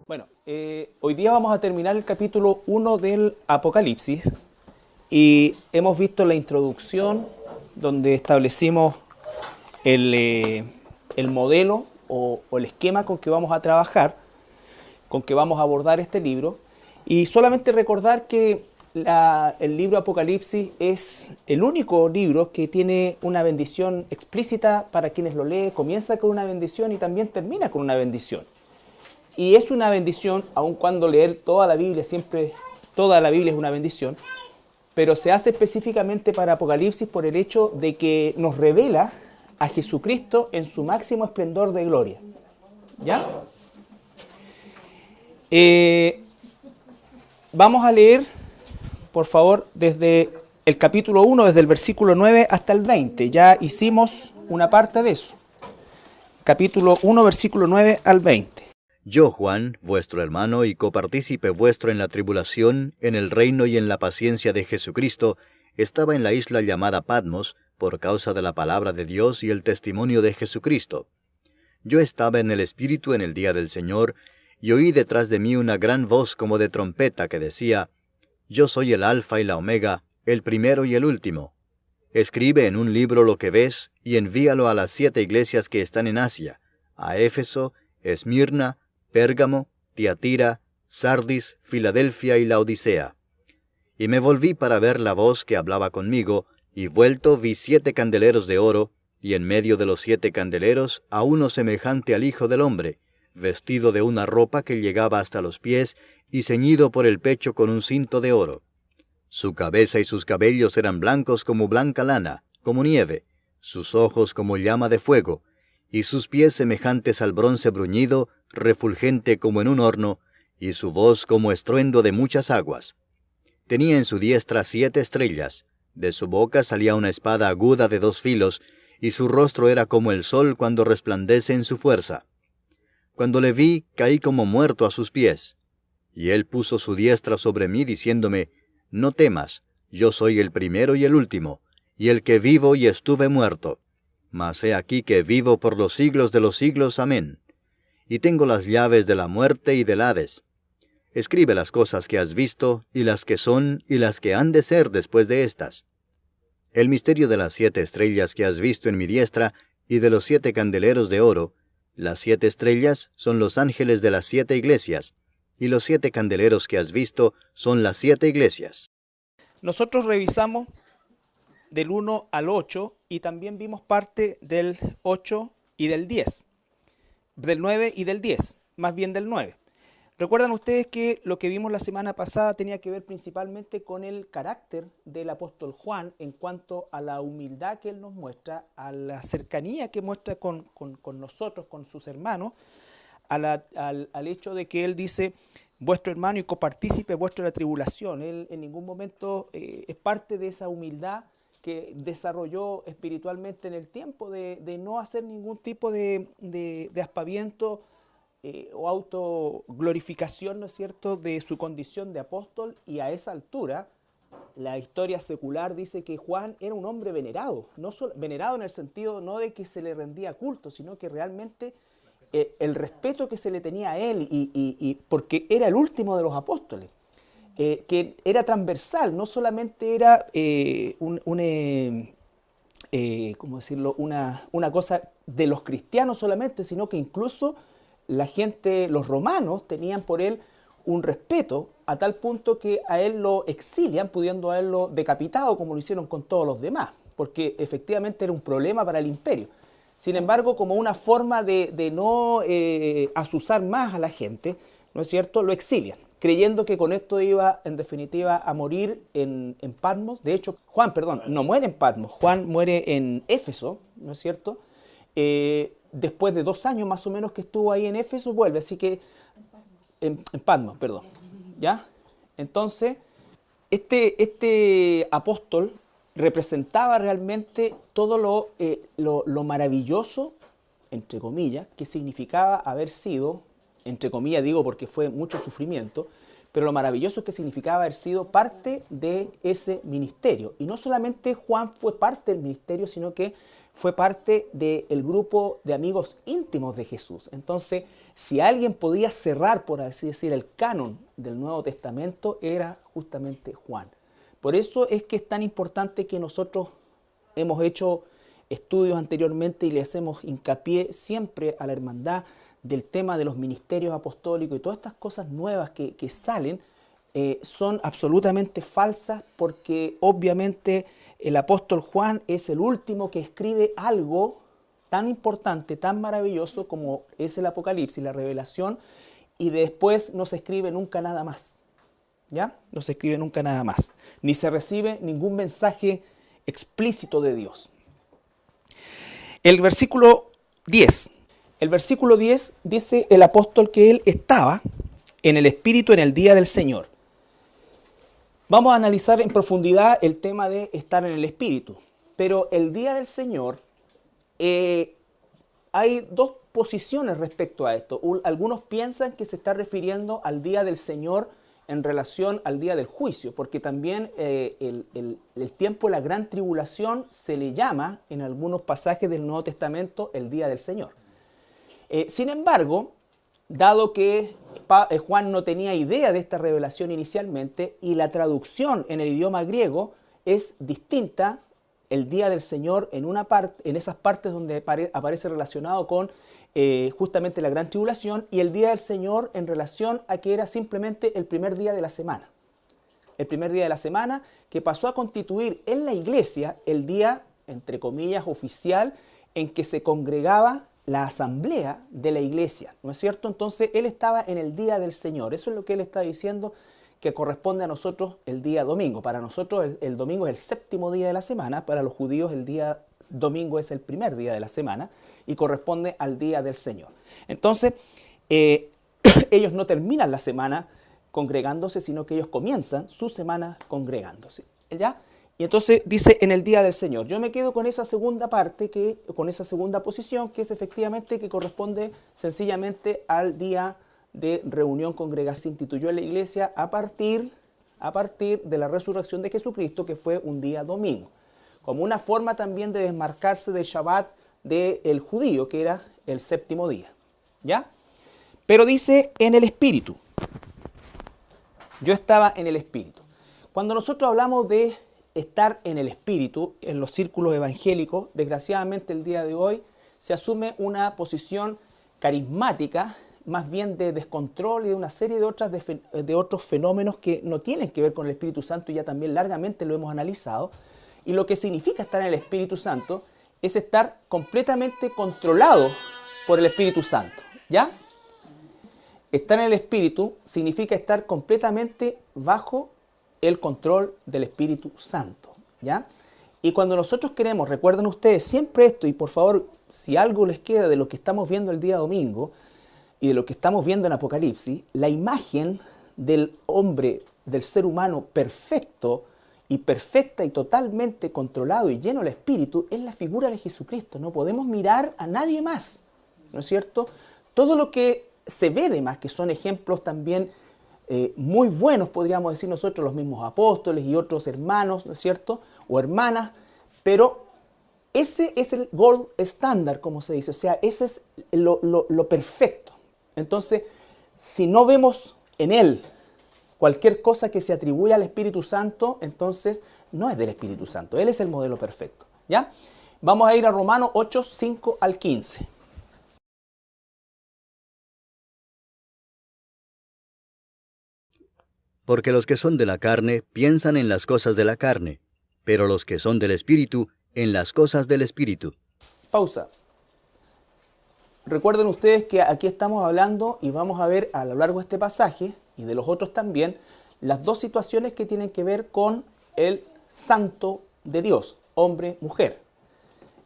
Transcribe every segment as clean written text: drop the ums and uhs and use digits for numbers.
Bueno, hoy día vamos a terminar el capítulo 1 del Apocalipsis y hemos visto la introducción donde establecimos el modelo o el esquema con que vamos a trabajar, con que vamos a abordar este libro, y solamente recordar que el libro Apocalipsis es el único libro que tiene una bendición explícita para quienes lo leen. Comienza con una bendición y también termina con una bendición. Y es una bendición, aun cuando leer toda la Biblia, siempre toda la Biblia es una bendición, pero se hace específicamente para Apocalipsis por el hecho de que nos revela a Jesucristo en su máximo esplendor de gloria. ¿Ya? Vamos a leer, por favor, desde el capítulo 1, desde el versículo 9 hasta el 20. Ya hicimos una parte de eso. Capítulo 1, versículo 9 al 20. Yo, Juan, vuestro hermano y copartícipe vuestro en la tribulación, en el reino y en la paciencia de Jesucristo, estaba en la isla llamada Patmos, por causa de la palabra de Dios y el testimonio de Jesucristo. Yo estaba en el Espíritu en el día del Señor, y oí detrás de mí una gran voz como de trompeta que decía: Yo soy el Alfa y la Omega, el primero y el último. Escribe en un libro lo que ves, y envíalo a las 7 iglesias que están en Asia, a Éfeso, Esmirna, Pérgamo, Tiatira, Sardis, Filadelfia y Laodicea. Y me volví para ver la voz que hablaba conmigo, y vuelto vi 7 candeleros de oro, y en medio de los 7 candeleros a uno semejante al Hijo del Hombre, vestido de una ropa que llegaba hasta los pies, y ceñido por el pecho con un cinto de oro. Su cabeza y sus cabellos eran blancos como blanca lana, como nieve, sus ojos como llama de fuego, y sus pies semejantes al bronce bruñido, refulgente como en un horno, y su voz como estruendo de muchas aguas. Tenía en su diestra 7 estrellas, de su boca salía una espada aguda de 2 filos, y su rostro era como el sol cuando resplandece en su fuerza. Cuando le vi, caí como muerto a sus pies. Y él puso su diestra sobre mí, diciéndome: No temas, yo soy el primero y el último, y el que vivo y estuve muerto. Mas he aquí que vivo por los siglos de los siglos. Amén. Y tengo las llaves de la muerte y del Hades. Escribe las cosas que has visto, y las que son, y las que han de ser después de estas. El misterio de las 7 estrellas que has visto en mi diestra, y de los 7 candeleros de oro. Las 7 estrellas son los ángeles de las 7 iglesias, y los 7 candeleros que has visto son las 7 iglesias. Nosotros revisamos del 1 al 8 y también vimos parte del 8 y del 10, del 9 y del 10, más bien del 9. Recuerdan ustedes que lo que vimos la semana pasada tenía que ver principalmente con el carácter del apóstol Juan en cuanto a la humildad que él nos muestra, a la cercanía que muestra con nosotros, con sus hermanos, al hecho de que él dice: vuestro hermano y copartícipe vuestro de la tribulación. Él en ningún momento es parte de esa humildad que desarrolló espiritualmente en el tiempo de no hacer ningún tipo de aspaviento o autoglorificación, ¿no es cierto?, de su condición de apóstol. Y a esa altura la historia secular dice que Juan era un hombre venerado, venerado en el sentido no de que se le rendía culto, sino que realmente el respeto que se le tenía a él, y porque era el último de los apóstoles, que era transversal, no solamente era ¿cómo decirlo?, una cosa de los cristianos solamente, sino que incluso la gente, los romanos, tenían por él un respeto a tal punto que a él lo exilian, pudiendo haberlo decapitado como lo hicieron con todos los demás, porque efectivamente era un problema para el imperio. Sin embargo, como una forma de no azuzar más a la gente, ¿no es cierto?, lo exilian, creyendo que con esto iba, en definitiva, a morir en Patmos. De hecho, Juan, no muere en Patmos, Juan muere en Éfeso, ¿no es cierto? Después de 2 años más o menos que estuvo ahí en Éfeso, vuelve, así que en Patmos, ¿ya? Entonces, este apóstol representaba realmente todo lo maravilloso, entre comillas, que significaba haber sido, entre comillas digo porque fue mucho sufrimiento, pero lo maravilloso es que significaba haber sido parte de ese ministerio. Y no solamente Juan fue parte del ministerio, sino que fue parte del grupo de amigos íntimos de Jesús. Entonces, si alguien podía cerrar, por así decir, el canon del Nuevo Testamento, era justamente Juan. Por eso es que es tan importante que nosotros hemos hecho estudios anteriormente y le hacemos hincapié siempre a la hermandad del tema de los ministerios apostólicos y todas estas cosas nuevas que salen son absolutamente falsas, porque obviamente el apóstol Juan es el último que escribe algo tan importante, tan maravilloso como es el Apocalipsis, la revelación, y después no se escribe nunca nada más. ¿Ya? No se escribe nunca nada más. Ni se recibe ningún mensaje explícito de Dios. El versículo 10. El versículo 10 dice el apóstol que él estaba en el Espíritu en el día del Señor. Vamos a analizar en profundidad el tema de estar en el Espíritu. Pero el día del Señor, hay dos posiciones respecto a esto. Algunos piensan que se está refiriendo al día del Señor en relación al día del juicio, porque también el tiempo de la gran tribulación se le llama en algunos pasajes del Nuevo Testamento el día del Señor. Sin embargo, dado que Juan no tenía idea de esta revelación inicialmente y la traducción en el idioma griego es distinta, el día del Señor en esas partes donde aparece relacionado con justamente la gran tribulación, y el día del Señor en relación a que era simplemente el primer día de la semana. El primer día de la semana que pasó a constituir en la iglesia el día, entre comillas, oficial en que se congregaba la asamblea de la iglesia, ¿no es cierto? Entonces él estaba en el día del Señor. Eso es lo que él está diciendo, que corresponde a nosotros el día domingo. Para nosotros el domingo es el séptimo día de la semana, para los judíos el día domingo es el primer día de la semana y corresponde al día del Señor. Entonces, ellos no terminan la semana congregándose, sino que ellos comienzan su semana congregándose, ¿ya? Y entonces dice en el día del Señor. Yo me quedo con esa segunda parte, con esa segunda posición, que es efectivamente que corresponde sencillamente al día de reunión congregacional. Se instituyó en la iglesia a partir de la resurrección de Jesucristo, que fue un día domingo, como una forma también de desmarcarse del Shabbat del judío, que era el séptimo día, ¿ya? Pero dice en el Espíritu. Yo estaba en el Espíritu. Cuando nosotros hablamos de estar en el Espíritu, en los círculos evangélicos, desgraciadamente el día de hoy se asume una posición carismática, más bien de descontrol y de una serie de otros fenómenos que no tienen que ver con el Espíritu Santo, y ya también largamente lo hemos analizado. Y lo que significa estar en el Espíritu Santo es estar completamente controlado por el Espíritu Santo, ¿ya? Estar en el Espíritu significa estar completamente bajo el control del Espíritu Santo, ¿ya? Y cuando nosotros queremos, recuerden ustedes siempre esto, y por favor, si algo les queda de lo que estamos viendo el día domingo y de lo que estamos viendo en Apocalipsis, la imagen del hombre, del ser humano perfecta y totalmente controlado y lleno del Espíritu es la figura de Jesucristo. No podemos mirar a nadie más, ¿no es cierto? Todo lo que se ve de más, que son ejemplos también muy buenos, podríamos decir nosotros, los mismos apóstoles y otros hermanos, ¿no es cierto? O hermanas, pero ese es el gold estándar, como se dice, o sea, ese es lo perfecto. Entonces, si no vemos en él cualquier cosa que se atribuya al Espíritu Santo, entonces no es del Espíritu Santo, él es el modelo perfecto, ¿ya? Vamos a ir a Romanos 8, 5 al 15. Porque los que son de la carne piensan en las cosas de la carne, pero los que son del Espíritu, en las cosas del Espíritu. Pausa. Recuerden ustedes que aquí estamos hablando, y vamos a ver a lo largo de este pasaje, y de los otros también, las dos situaciones que tienen que ver con el santo de Dios, hombre, mujer.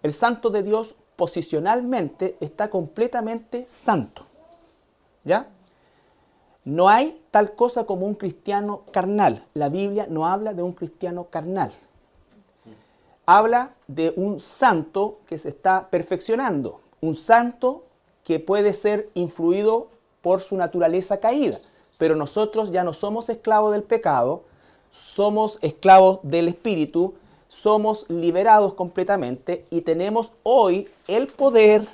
El santo de Dios posicionalmente está completamente santo, ¿ya? No hay tal cosa como un cristiano carnal. La Biblia no habla de un cristiano carnal. Habla de un santo que se está perfeccionando, un santo que puede ser influido por su naturaleza caída. pero nosotros ya no somos esclavos del pecado, somos esclavos del Espíritu, somos liberados completamente y tenemos hoy el poder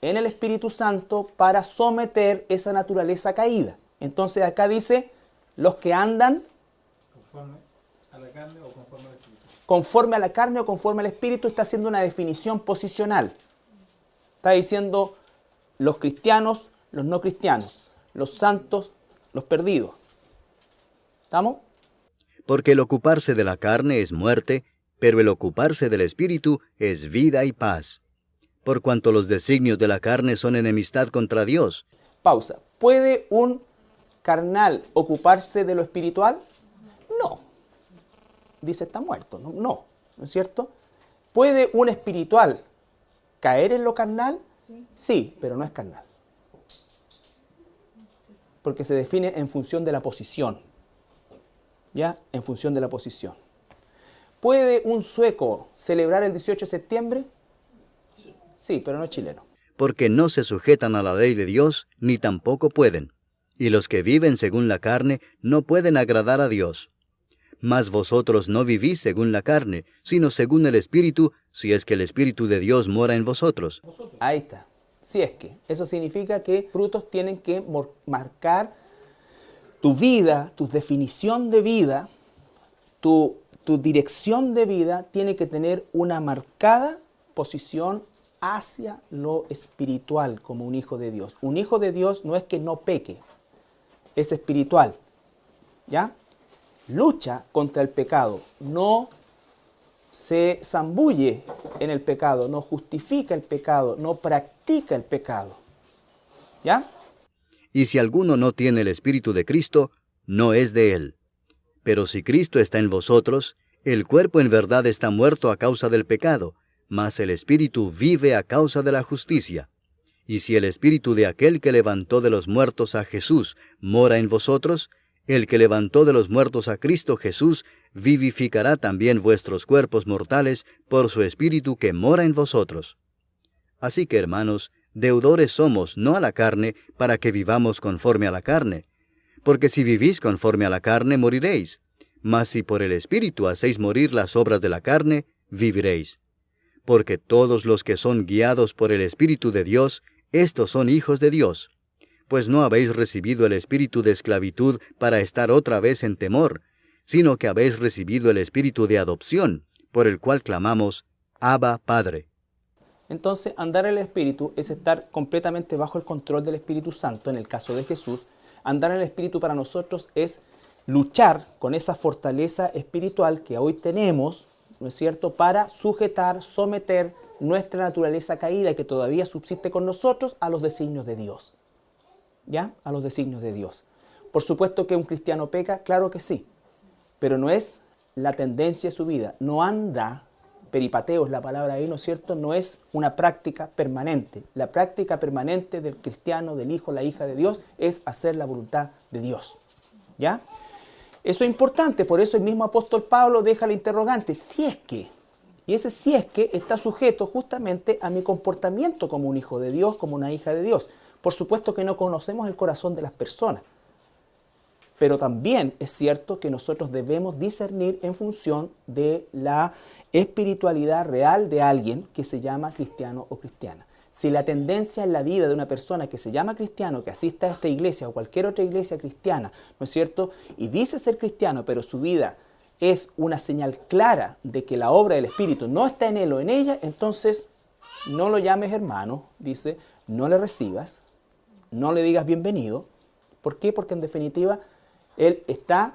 en el Espíritu Santo para someter esa naturaleza caída. Entonces acá dice, los que andan Conforme a la carne o conforme al Espíritu. conforme a la carne o conforme al Espíritu, está haciendo una definición posicional. Está diciendo los cristianos, los no cristianos, los santos, los perdidos. ¿Estamos? Porque el ocuparse de la carne es muerte, pero el ocuparse del Espíritu es vida y paz. Por cuanto los designios de la carne son enemistad contra Dios. Pausa. ¿Puede un carnal ocuparse de lo espiritual? No. Dice, está muerto. No, no, ¿no es cierto? ¿Puede un espiritual caer en lo carnal? Sí, pero no es carnal. Porque se define en función de la posición. ¿Ya? En función de la posición. ¿Puede un sueco celebrar el 18 de septiembre? Sí, pero no es chileno. Porque no se sujetan a la ley de Dios, ni tampoco pueden. Y los que viven según la carne no pueden agradar a Dios. Mas vosotros no vivís según la carne, sino según el Espíritu, si es que el Espíritu de Dios mora en vosotros. Ahí está. Si es que. Eso significa que frutos tienen que marcar tu vida, tu definición de vida, tu dirección de vida tiene que tener una marcada posición hacia lo espiritual como un hijo de Dios. Un hijo de Dios no es que no peque, es espiritual. ¿Ya? Lucha contra el pecado, no se zambulle en el pecado, no justifica el pecado, no practica el pecado. ¿Ya? Y si alguno no tiene el Espíritu de Cristo, no es de él. Pero si Cristo está en vosotros, el cuerpo en verdad está muerto a causa del pecado, mas el Espíritu vive a causa de la justicia. Y si el Espíritu de aquel que levantó de los muertos a Jesús mora en vosotros, el que levantó de los muertos a Cristo Jesús vivificará también vuestros cuerpos mortales por su Espíritu que mora en vosotros. Así que, hermanos, deudores somos no a la carne para que vivamos conforme a la carne. Porque si vivís conforme a la carne, moriréis. Mas si por el Espíritu hacéis morir las obras de la carne, viviréis. Porque todos los que son guiados por el Espíritu de Dios, estos son hijos de Dios. Pues no habéis recibido el espíritu de esclavitud para estar otra vez en temor, sino que habéis recibido el espíritu de adopción, por el cual clamamos, Abba, Padre. Entonces, andar en el Espíritu es estar completamente bajo el control del Espíritu Santo, en el caso de Jesús. Andar en el Espíritu para nosotros es luchar con esa fortaleza espiritual que hoy tenemos, ¿no es cierto?, para sujetar, someter nuestra naturaleza caída que todavía subsiste con nosotros a los designios de Dios. ¿Ya? A los designios de Dios. Por supuesto que un cristiano peca, claro que sí, pero no es la tendencia de su vida. No anda, peripateo es la palabra ahí, ¿no es cierto? No es una práctica permanente. La práctica permanente del cristiano, del hijo, la hija de Dios, es hacer la voluntad de Dios. ¿Ya? Eso es importante, por eso el mismo apóstol Pablo deja la interrogante, si es que, y ese si es que está sujeto justamente a mi comportamiento como un hijo de Dios, como una hija de Dios. Por supuesto que no conocemos el corazón de las personas, pero también es cierto que nosotros debemos discernir en función de la espiritualidad real de alguien que se llama cristiano o cristiana. Si la tendencia en la vida de una persona que se llama cristiano, que asista a esta iglesia o cualquier otra iglesia cristiana, ¿no es cierto?, y dice ser cristiano, pero su vida es una señal clara de que la obra del Espíritu no está en él o en ella, entonces no lo llames hermano, dice, no le recibas, no le digas bienvenido. ¿Por qué? Porque en definitiva él está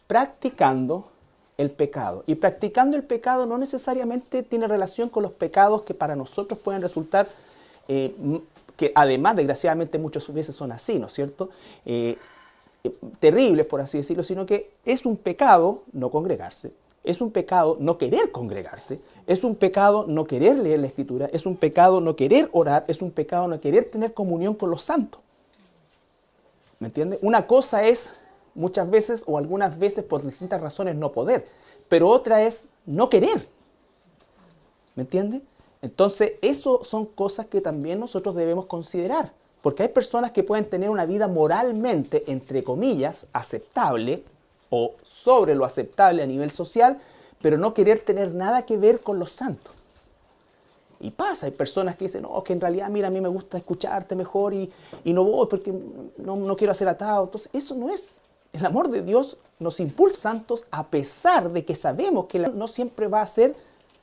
practicando el pecado. Y practicando el pecado no necesariamente tiene relación con los pecados que para nosotros pueden resultar, que además desgraciadamente muchas veces son así, ¿no es cierto? Terribles, por así decirlo, sino que es un pecado no congregarse, es un pecado no querer congregarse, es un pecado no querer leer la Escritura, es un pecado no querer orar, es un pecado no querer tener comunión con los santos. ¿Me entiende? Una cosa es muchas veces o algunas veces por distintas razones no poder, pero otra es no querer. ¿Me entiende? Entonces, eso son cosas que también nosotros debemos considerar, Porque hay personas que pueden tener una vida moralmente, entre comillas, aceptable o sobre lo aceptable a nivel social, pero no querer tener nada que ver con los santos. Y pasa, hay personas que dicen, no, que en realidad, mira, a mí me gusta escucharte mejor y no voy porque no quiero hacer atado. Entonces, eso no es. El amor de Dios nos impulsa santos a pesar de que sabemos que no siempre va a ser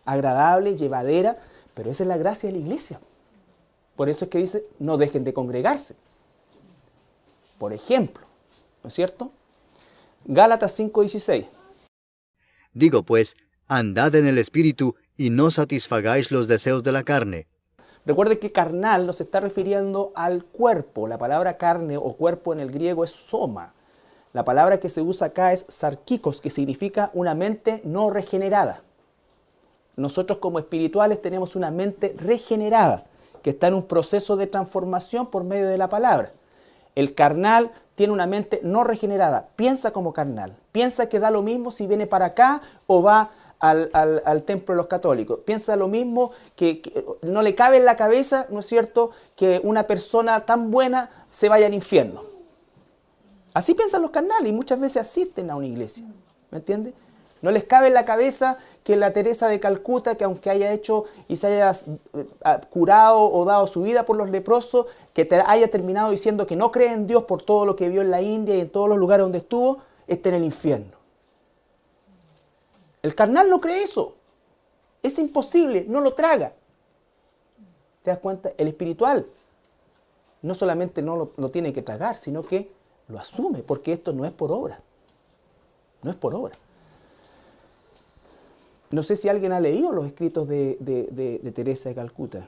agradable, llevadera, pero esa es la gracia de la iglesia. Por eso es que dice, no dejen de congregarse. Por ejemplo, ¿no es cierto? Gálatas 5:16. Digo pues, andad en el Espíritu y no satisfagáis los deseos de la carne. Recuerde que carnal nos está refiriendo al cuerpo. La palabra carne o cuerpo en el griego es soma. La palabra que se usa acá es sarkikos, que significa una mente no regenerada. Nosotros como espirituales tenemos una mente regenerada, que está en un proceso de transformación por medio de la palabra. El carnal tiene una mente no regenerada, piensa como carnal, piensa que da lo mismo si viene para acá o va al templo de los católicos, piensa lo mismo, que no le cabe en la cabeza, ¿no es cierto?, que una persona tan buena se vaya al infierno. Así piensan los carnales y muchas veces asisten a una iglesia, ¿me entiendes? No les cabe en la cabeza que la Teresa de Calcuta, que aunque haya hecho y se haya curado o dado su vida por los leprosos, que haya terminado diciendo que no cree en Dios por todo lo que vio en la India y en todos los lugares donde estuvo, esté en el infierno. El carnal no cree eso. Es imposible, no lo traga. ¿Te das cuenta? El espiritual no solamente no lo tiene que tragar, sino que lo asume, porque esto no es por obra. No es por obra. No sé si alguien ha leído los escritos de Teresa de Calcuta.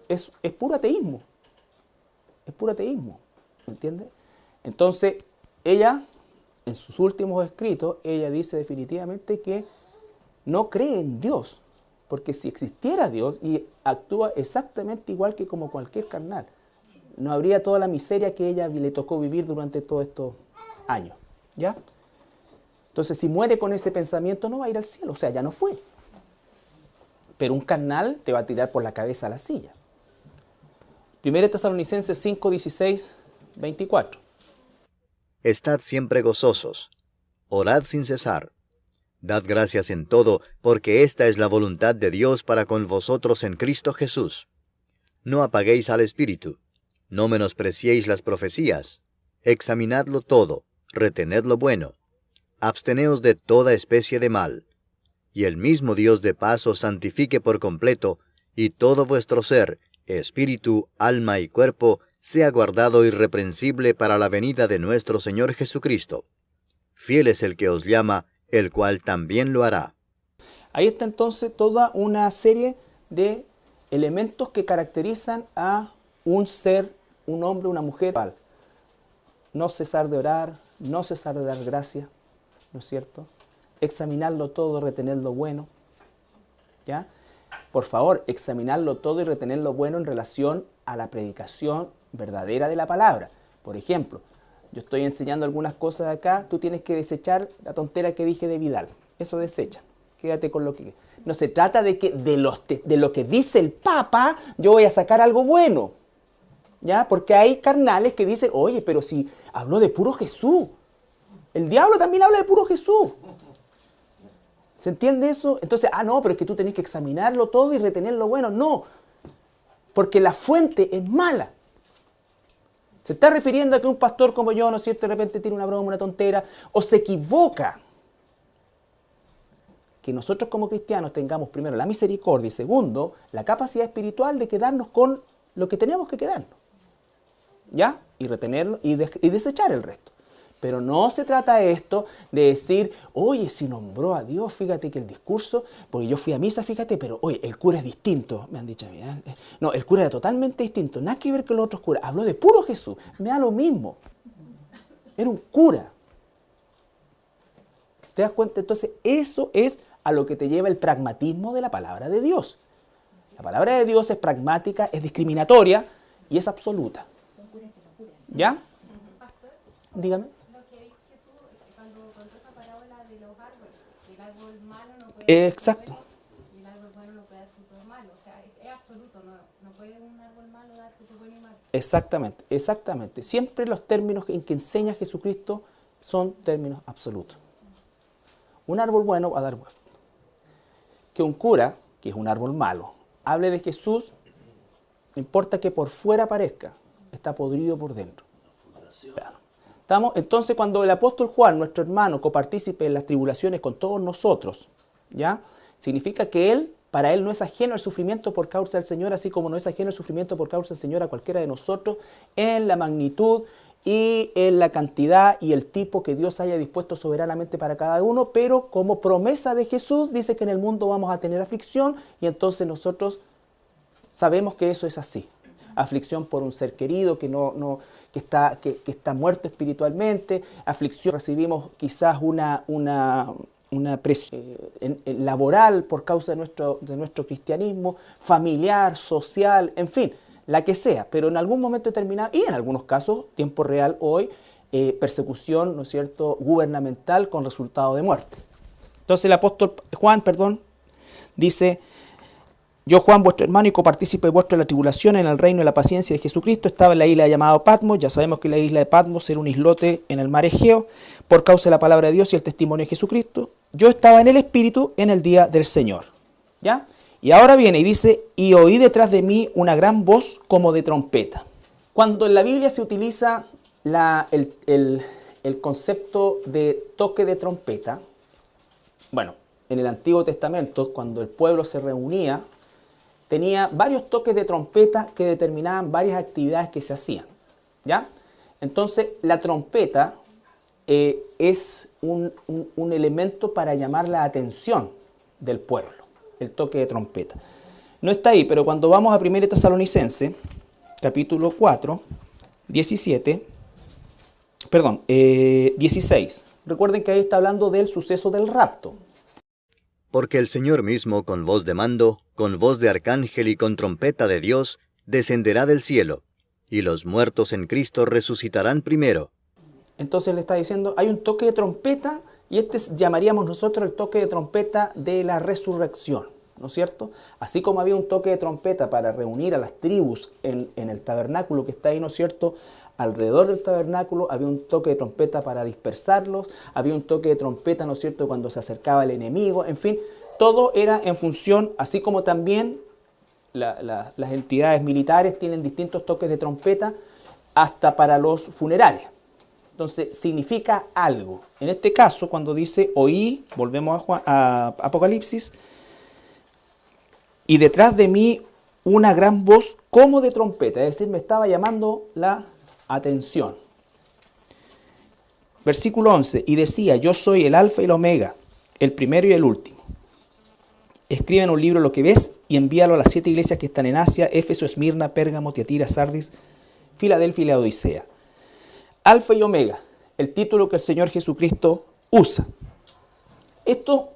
Es puro ateísmo. Es puro ateísmo. ¿Me entiendes? Entonces, ella, en sus últimos escritos, ella dice definitivamente que no cree en Dios. Porque si existiera Dios y actúa exactamente igual que como cualquier carnal, no habría toda la miseria que ella le tocó vivir durante todos estos años. ¿Ya? Entonces, si muere con ese pensamiento, no va a ir al cielo. O sea, ya no fue. Pero un carnal te va a tirar por la cabeza a la silla. 1 Tesalonicenses 5, 16, 24. Estad siempre gozosos, orad sin cesar. Dad gracias en todo, porque esta es la voluntad de Dios para con vosotros en Cristo Jesús. No apaguéis al Espíritu, no menospreciéis las profecías. Examinadlo todo, retened lo bueno. Absteneos de toda especie de mal. Y el mismo Dios de paz os santifique por completo, y todo vuestro ser, espíritu, alma y cuerpo, sea guardado irreprensible para la venida de nuestro Señor Jesucristo. Fiel es el que os llama, el cual también lo hará. Ahí está entonces toda una serie de elementos que caracterizan a un ser, un hombre, una mujer. No cesar de orar, no cesar de dar gracias, ¿no es cierto? Examinarlo todo, retener lo bueno, ¿ya? Por favor, examinarlo todo y retener lo bueno en relación a la predicación verdadera de la palabra. Por ejemplo, yo estoy enseñando algunas cosas acá, tú tienes que desechar la tontera que dije de Vidal. Eso desecha, quédate con lo que... No se trata de que de lo que dice el Papa yo voy a sacar algo bueno, ¿ya? Porque hay carnales que dicen, oye, pero si habló de puro Jesús, el diablo también habla de puro Jesús. ¿Se entiende eso? Entonces, no, pero es que tú tenés que examinarlo todo y retener lo bueno. No, porque la fuente es mala. Se está refiriendo a que un pastor como yo, ¿no es cierto?, de repente tiene una broma, una tontera, o se equivoca. Que nosotros como cristianos tengamos primero la misericordia y segundo, la capacidad espiritual de quedarnos con lo que tenemos que quedarnos. ¿Ya? Y retenerlo y desechar el resto. Pero no se trata de esto de decir, oye, si nombró a Dios, fíjate que el discurso, porque yo fui a misa, fíjate, pero oye, el cura es distinto, me han dicho a mí. No, el cura era totalmente distinto, nada que ver con los otros curas. Habló de puro Jesús, me da lo mismo. Era un cura. ¿Te das cuenta? Entonces, eso es a lo que te lleva el pragmatismo de la palabra de Dios. La palabra de Dios es pragmática, es discriminatoria y es absoluta. ¿Ya? Dígame. Exacto. malo, o sea, es absoluto, no puede un árbol malo dar fruto bueno y malo. Exactamente, exactamente. Siempre los términos en que enseña Jesucristo son términos absolutos. Un árbol bueno va a dar buen fruto. Que un cura, que es un árbol malo, hable de Jesús, no importa que por fuera parezca, está podrido por dentro. Claro. Entonces, cuando el apóstol Juan, nuestro hermano, copartícipe en las tribulaciones con todos nosotros, ¿ya? Significa que para él no es ajeno el sufrimiento por causa del Señor, así como no es ajeno el sufrimiento por causa del Señor a cualquiera de nosotros, en la magnitud y en la cantidad y el tipo que Dios haya dispuesto soberanamente para cada uno, pero como promesa de Jesús dice que en el mundo vamos a tener aflicción, y entonces nosotros sabemos que eso es así. Aflicción por un ser querido que está muerto espiritualmente, aflicción, recibimos quizás una presión laboral por causa de nuestro cristianismo, familiar, social, en fin, la que sea, pero en algún momento determinado, y en algunos casos, tiempo real hoy, persecución, ¿no es cierto?, gubernamental con resultado de muerte. Entonces el apóstol Juan, dice: yo, Juan, vuestro hermano y copartícipe vuestro en la tribulación, en el reino y la paciencia de Jesucristo, estaba en la isla llamada Patmos. Ya sabemos que la isla de Patmos era un islote en el mar Egeo, por causa de la palabra de Dios y el testimonio de Jesucristo. Yo estaba en el Espíritu en el día del Señor. ¿Ya? Y ahora viene y dice: y oí detrás de mí una gran voz como de trompeta. Cuando en la Biblia se utiliza el concepto de toque de trompeta, bueno, en el Antiguo Testamento, cuando el pueblo se reunía, tenía varios toques de trompeta que determinaban varias actividades que se hacían, ¿ya? Entonces, la trompeta es un elemento para llamar la atención del pueblo, el toque de trompeta. No está ahí, pero cuando vamos a 1 Tesalonicenses, capítulo 4, 16, recuerden que ahí está hablando del suceso del rapto. Porque el Señor mismo, con voz de mando, con voz de arcángel y con trompeta de Dios, descenderá del cielo, y los muertos en Cristo resucitarán primero. Entonces le está diciendo, hay un toque de trompeta, y llamaríamos nosotros el toque de trompeta de la resurrección, ¿no es cierto? Así como había un toque de trompeta para reunir a las tribus en el tabernáculo que está ahí, ¿no es cierto?, alrededor del tabernáculo, había un toque de trompeta para dispersarlos, había un toque de trompeta, ¿no es cierto?, cuando se acercaba el enemigo, en fin, todo era en función, así como también las entidades militares tienen distintos toques de trompeta, hasta para los funerales. Entonces, significa algo. En este caso, cuando dice oí, volvemos a Apocalipsis, y detrás de mí una gran voz como de trompeta, es decir, me estaba llamando la atención. Versículo 11, y decía: yo soy el alfa y el omega, el primero y el último. Escribe en un libro lo que ves y envíalo a las 7 iglesias que están en Asia: Éfeso, Esmirna, Pérgamo, Tiatira, Sardis, Filadelfia y Laodicea. Alfa y omega, el título que el Señor Jesucristo usa. Esto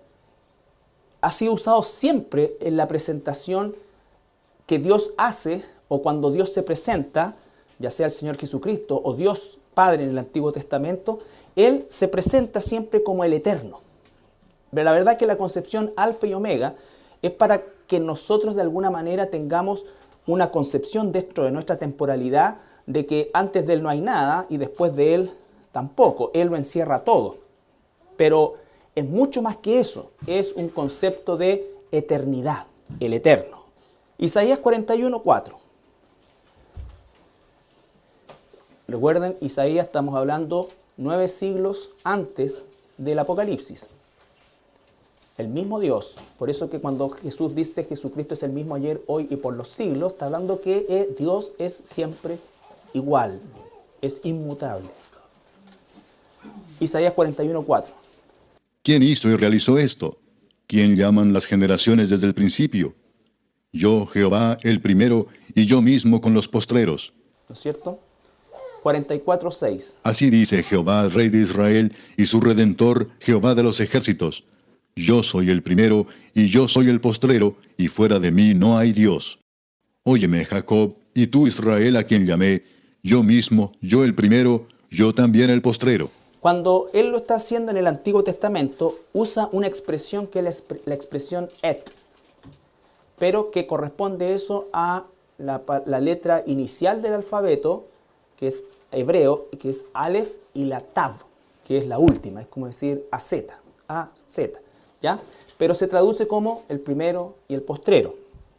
ha sido usado siempre en la presentación que Dios hace, o cuando Dios se presenta, ya sea el Señor Jesucristo o Dios Padre en el Antiguo Testamento, Él se presenta siempre como el Eterno. Pero la verdad que la concepción alfa y omega es para que nosotros de alguna manera tengamos una concepción dentro de nuestra temporalidad de que antes de Él no hay nada y después de Él tampoco. Él lo encierra todo. Pero es mucho más que eso. Es un concepto de eternidad, el Eterno. Isaías 41:4. Recuerden, Isaías, estamos hablando 9 siglos antes del Apocalipsis. El mismo Dios. Por eso que cuando Jesús dice Jesucristo es el mismo ayer, hoy y por los siglos, está hablando que Dios es siempre igual, es inmutable. Isaías 41:4. ¿Quién hizo y realizó esto? ¿Quién llaman las generaciones desde el principio? Yo, Jehová, el primero, y yo mismo con los postreros. ¿No es cierto? 44:6. Así dice Jehová, Rey de Israel, y su Redentor, Jehová de los ejércitos. Yo soy el primero, y yo soy el postrero, y fuera de mí no hay Dios. Óyeme, Jacob, y tú, Israel, a quien llamé, yo mismo, yo el primero, yo también el postrero. Cuando Él lo está haciendo en el Antiguo Testamento, usa una expresión que es la expresión et. pero que corresponde eso a la letra inicial del alfabeto, que es hebreo, que es Aleph, y la Tav, que es la última, es como decir AZ, ¿ya? Pero se traduce como el primero y el postrero.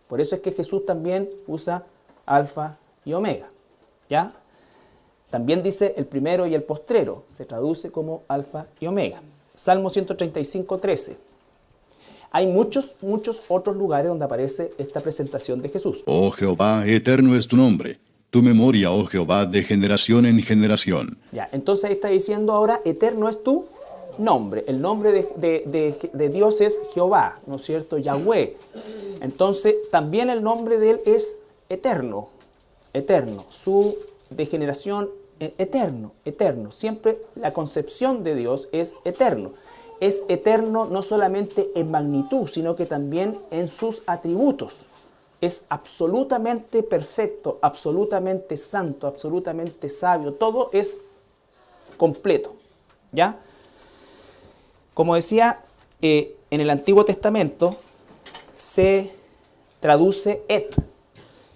Por eso es que Jesús también usa alfa y omega, ¿ya? También dice el primero y el postrero, se traduce como alfa y omega. Salmo 135, 13. Hay muchos otros lugares donde aparece esta presentación de Jesús. Oh Jehová, eterno es tu nombre. Tu memoria, oh Jehová, de generación en generación. Ya, entonces ahí está diciendo ahora, eterno es tu nombre. El nombre de Dios es Jehová, ¿no es cierto? Yahweh. Entonces también el nombre de Él es eterno. Eterno. Su de generación eterno. Siempre la concepción de Dios es eterno. Es eterno no solamente en magnitud, sino que también en sus atributos. Es absolutamente perfecto, absolutamente santo, absolutamente sabio. Todo es completo, ¿ya? Como decía, en el Antiguo Testamento se traduce et,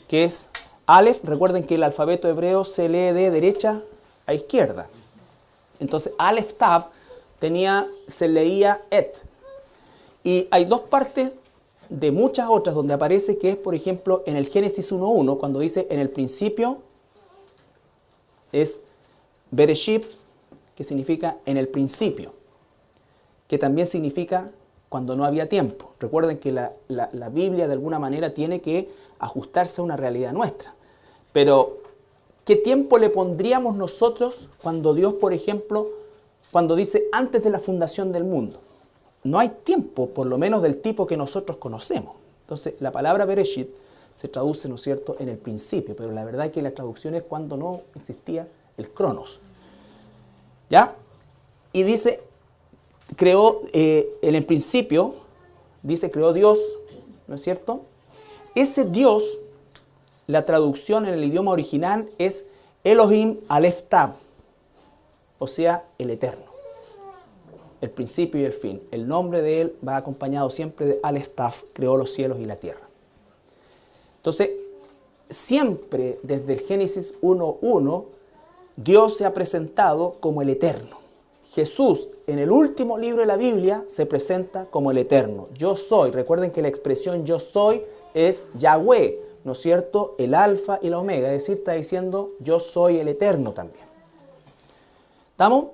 que es Aleph. Recuerden que el alfabeto hebreo se lee de derecha a izquierda. Entonces, Aleph Tav se leía et. Y hay dos partes de muchas otras donde aparece, que es, por ejemplo, en el Génesis 1.1, cuando dice en el principio, es Bereshit, que significa en el principio, que también significa cuando no había tiempo. Recuerden que la Biblia de alguna manera tiene que ajustarse a una realidad nuestra. Pero, ¿qué tiempo le pondríamos nosotros cuando Dios, por ejemplo, cuando dice antes de la fundación del mundo? No hay tiempo, por lo menos del tipo que nosotros conocemos. Entonces, la palabra Bereshit se traduce, ¿no es cierto?, en el principio, pero la verdad es que la traducción es cuando no existía el Cronos. ¿Ya? Y dice, creó, en el principio, dice, creó Dios, ¿no es cierto? Ese Dios, la traducción en el idioma original es Elohim Aleph Tav, o sea, el Eterno. El principio y el fin. El nombre de Él va acompañado siempre de Aleph Tav, creó los cielos y la tierra. Entonces, siempre desde el Génesis 1.1, Dios se ha presentado como el Eterno. Jesús, en el último libro de la Biblia, se presenta como el Eterno. Yo soy. Recuerden que la expresión yo soy es Yahweh, ¿no es cierto? El alfa y la omega. Es decir, está diciendo yo soy el Eterno también. ¿Estamos?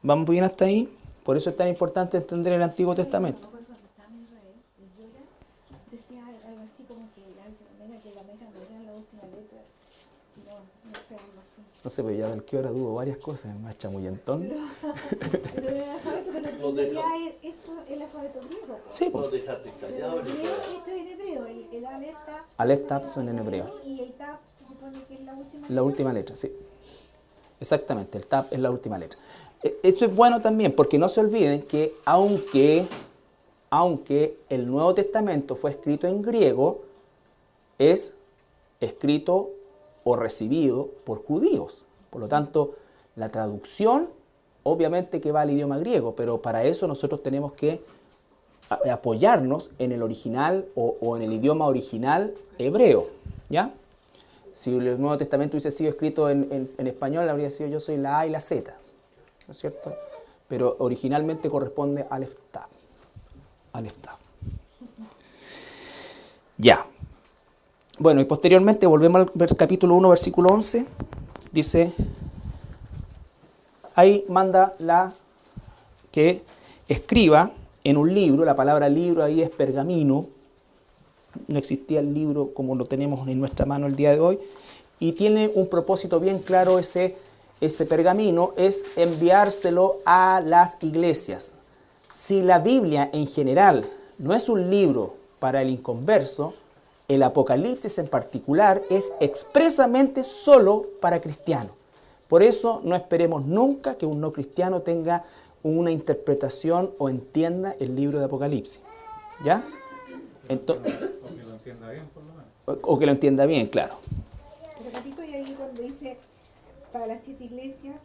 ¿Vamos bien hasta ahí? Por eso es tan importante entender el Antiguo Testamento. Decía algo así como que la omega no era la última letra. No sé, algo así. No sé, pero ya del que hora dudo varias cosas, es más chamullentón. Pero el alfabeto, pero ya eso es el alfabeto griego. Sí, No pues. dejaste callado. El griego, esto es en hebreo, el Aleph Tav. Aleph Tav son en hebreo. Y el Tav se supone que es la última. La última letra, sí. Exactamente, el Tav es la última letra. Eso es bueno también, porque no se olviden que aunque el Nuevo Testamento fue escrito en griego, es escrito o recibido por judíos. Por lo tanto, la traducción obviamente que va al idioma griego, pero para eso nosotros tenemos que apoyarnos en el original o en el idioma original hebreo, ¿ya? Si el Nuevo Testamento hubiese sido escrito en español, habría sido yo soy la A y la Z, ¿no es cierto? Pero originalmente corresponde a Aleph Tav. Aleph Tav. Ya. Bueno, y posteriormente volvemos al capítulo 1, versículo 11. Dice, ahí manda que escriba en un libro, la palabra libro ahí es pergamino, no existía el libro como lo tenemos en nuestra mano el día de hoy, y tiene un propósito bien claro ese pergamino, es enviárselo a las iglesias. Si la Biblia en general no es un libro para el inconverso, el Apocalipsis en particular es expresamente solo para cristianos. Por eso no esperemos nunca que un no cristiano tenga una interpretación o entienda el libro de Apocalipsis. ¿Ya? Entonces, O que lo entienda bien, por lo menos. o que lo entienda bien, claro. Pero Patito, y ahí cuando dice para las 7 iglesias,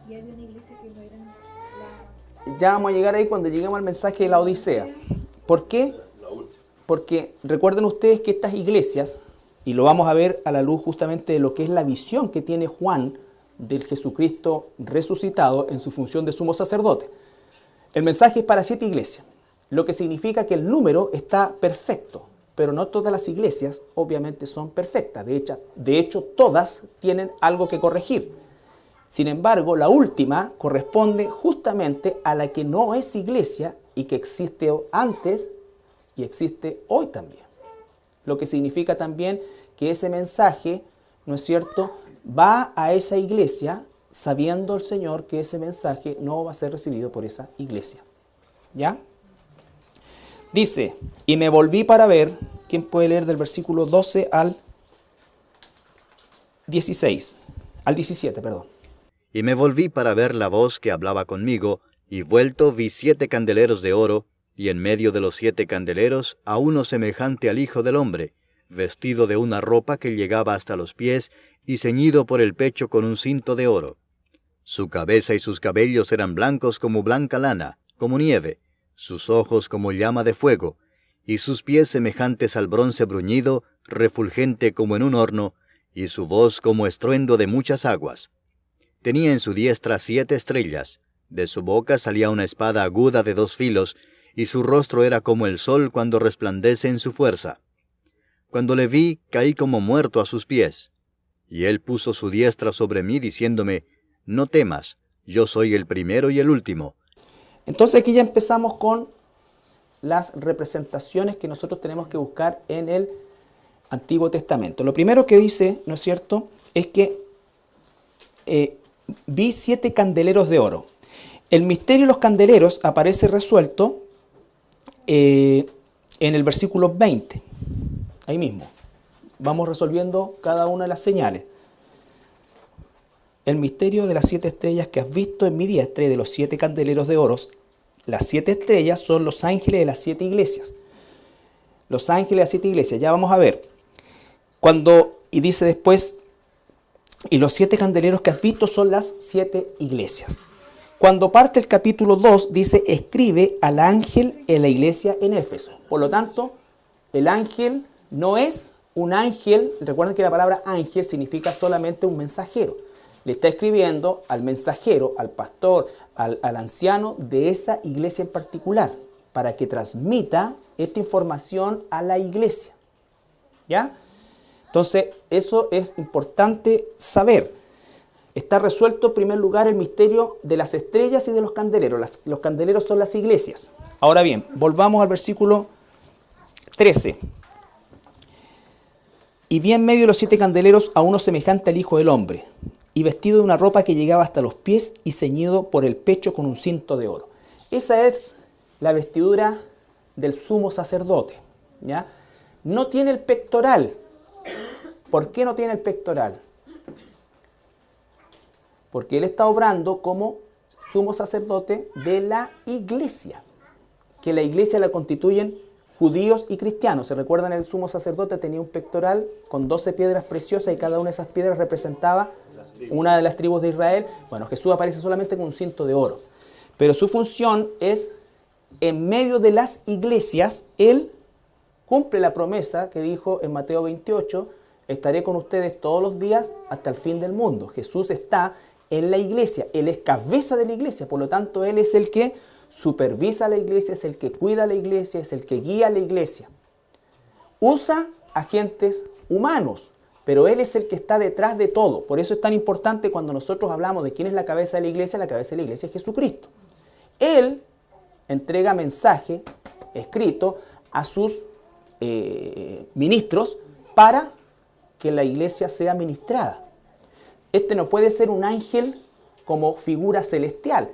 y había una iglesia que no era la... Ya vamos a llegar ahí cuando lleguemos al mensaje de la Odisea. ¿Por qué? porque recuerden ustedes que estas iglesias, y lo vamos a ver a la luz justamente de lo que es la visión que tiene Juan del Jesucristo resucitado en su función de sumo sacerdote. El mensaje es para 7 iglesias, lo que significa que el número está perfecto, pero no todas las iglesias obviamente son perfectas. De hecho, todas tienen algo que corregir. Sin embargo, la última corresponde justamente a la que no es iglesia y que existe antes y existe hoy también. Lo que significa también que ese mensaje, ¿no es cierto?, va a esa iglesia sabiendo el Señor que ese mensaje no va a ser recibido por esa iglesia. ¿Ya? Dice, y me volví para ver, ¿quién puede leer del versículo 12 al 16? Al 17, perdón. Y me volví para ver la voz que hablaba conmigo, y vuelto vi 7 candeleros de oro, y en medio de los 7 candeleros a uno semejante al Hijo del Hombre, vestido de una ropa que llegaba hasta los pies, y ceñido por el pecho con un cinto de oro. Su cabeza y sus cabellos eran blancos como blanca lana, como nieve, sus ojos como llama de fuego, y sus pies semejantes al bronce bruñido, refulgente como en un horno, y su voz como estruendo de muchas aguas. Tenía en su diestra 7 estrellas, de su boca salía una espada aguda de 2 filos, y su rostro era como el sol cuando resplandece en su fuerza. Cuando le vi, caí como muerto a sus pies. Y él puso su diestra sobre mí, diciéndome, no temas, yo soy el primero y el último. Entonces aquí ya empezamos con las representaciones que nosotros tenemos que buscar en el Antiguo Testamento. Lo primero que dice, ¿no es cierto?, es que vi 7 candeleros de oro. El misterio de los candeleros aparece resuelto en el versículo 20, ahí mismo. Vamos resolviendo cada una de las señales. El misterio de las 7 estrellas que has visto en mi diestra y de los 7 candeleros de oro. Las 7 estrellas son los ángeles de las 7 iglesias. Los ángeles de las 7 iglesias, ya vamos a ver. Y dice después, y los 7 candeleros que has visto son las 7 iglesias. Cuando parte el capítulo 2, dice, escribe al ángel en la iglesia en Éfeso. Por lo tanto, el ángel no es un ángel. Recuerden que la palabra ángel significa solamente un mensajero. Le está escribiendo al mensajero, al pastor, al anciano de esa iglesia en particular, para que transmita esta información a la iglesia. ¿Ya? Entonces, eso es importante saber. Está resuelto en primer lugar el misterio de las estrellas y de los candeleros. Los candeleros son las iglesias. Ahora bien, volvamos al versículo 13. Y vi en medio de los 7 candeleros a uno semejante al Hijo del Hombre, y vestido de una ropa que llegaba hasta los pies y ceñido por el pecho con un cinto de oro. Esa es la vestidura del sumo sacerdote, ¿ya? No tiene el pectoral. ¿Por qué no tiene el pectoral? Porque él está obrando como sumo sacerdote de la iglesia, que la iglesia la constituyen judíos y cristianos. ¿Se recuerdan? El sumo sacerdote tenía un pectoral con 12 piedras preciosas y cada una de esas piedras representaba una de las tribus de Israel. Bueno, Jesús aparece solamente con un cinto de oro. Pero su función es, en medio de las iglesias, él cumple la promesa que dijo en Mateo 28, estaré con ustedes todos los días hasta el fin del mundo. Jesús está en la iglesia, él es cabeza de la iglesia, por lo tanto él es el que supervisa la iglesia, es el que cuida la iglesia, es el que guía la iglesia. Usa agentes humanos, pero él es el que está detrás de todo. Por eso es tan importante cuando nosotros hablamos de quién es la cabeza de la iglesia es Jesucristo. Él entrega mensaje escrito a sus ministros para que la iglesia sea ministrada. Este no puede ser un ángel como figura celestial,